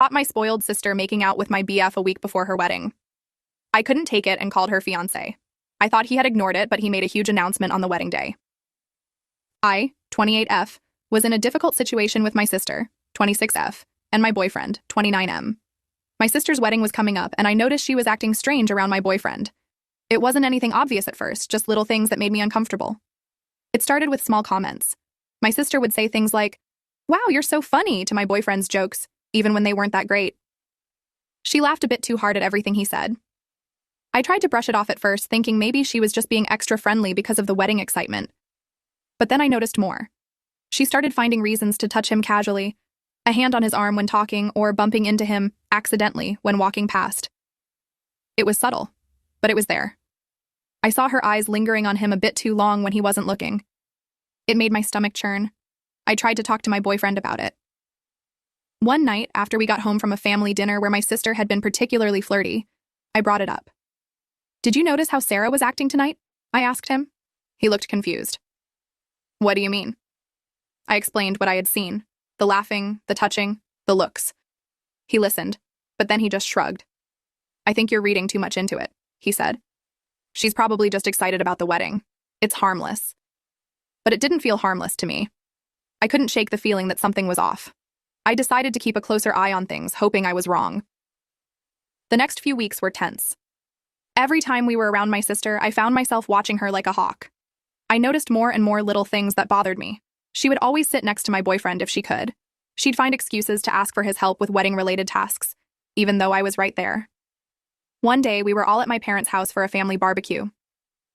Caught my spoiled sister making out with my BF a week before her wedding. I couldn't take it and called her fiancé. I thought he had ignored it, but he made a huge announcement on the wedding day. I, 28F, was in a difficult situation with my sister, 26F, and my boyfriend, 29M. My sister's wedding was coming up, and I noticed she was acting strange around my boyfriend. It wasn't anything obvious at first, just little things that made me uncomfortable. It started with small comments. My sister would say things like, "Wow, you're so funny," to my boyfriend's jokes, even when they weren't that great. She laughed a bit too hard at everything he said. I tried to brush it off at first, thinking maybe she was just being extra friendly because of the wedding excitement. But then I noticed more. She started finding reasons to touch him casually, a hand on his arm when talking or bumping into him accidentally when walking past. It was subtle, but it was there. I saw her eyes lingering on him a bit too long when he wasn't looking. It made my stomach churn. I tried to talk to my boyfriend about it. One night, after we got home from a family dinner where my sister had been particularly flirty, I brought it up. "Did you notice how Sarah was acting tonight?" I asked him. He looked confused. "What do you mean?" I explained what I had seen. The laughing, the touching, the looks. He listened, but then he just shrugged. "I think you're reading too much into it," he said. "She's probably just excited about the wedding. It's harmless." But it didn't feel harmless to me. I couldn't shake the feeling that something was off. I decided to keep a closer eye on things, hoping I was wrong. The next few weeks were tense. Every time we were around my sister, I found myself watching her like a hawk. I noticed more and more little things that bothered me. She would always sit next to my boyfriend if she could. She'd find excuses to ask for his help with wedding-related tasks, even though I was right there. One day, we were all at my parents' house for a family barbecue.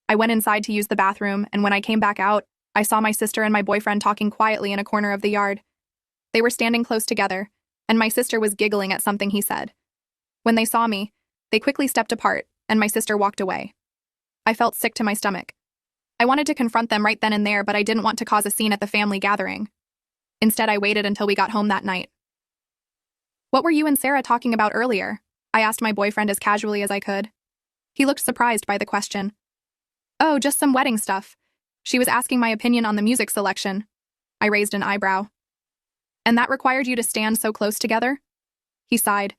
I went inside to use the bathroom, and when I came back out, I saw my sister and my boyfriend talking quietly in a corner of the yard. They were standing close together, and my sister was giggling at something he said. When they saw me, they quickly stepped apart, and my sister walked away. I felt sick to my stomach. I wanted to confront them right then and there, but I didn't want to cause a scene at the family gathering. Instead, I waited until we got home that night. "What were you and Sarah talking about earlier?" I asked my boyfriend as casually as I could. He looked surprised by the question. "Oh, just some wedding stuff. She was asking my opinion on the music selection." I raised an eyebrow. "And that required you to stand so close together?" He sighed.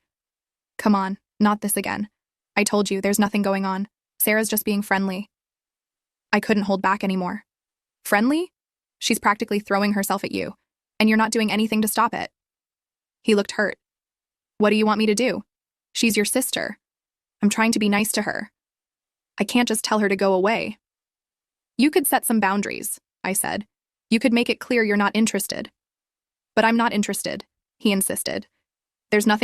"Come on, not this again. I told you, there's nothing going on. Sarah's just being friendly." I couldn't hold back anymore. "Friendly? She's practically throwing herself at you, and you're not doing anything to stop it." He looked hurt. "What do you want me to do? She's your sister. I'm trying to be nice to her. I can't just tell her to go away." "You could set some boundaries," I said. "You could make it clear you're not interested." "But I'm not interested," he insisted. "There's nothing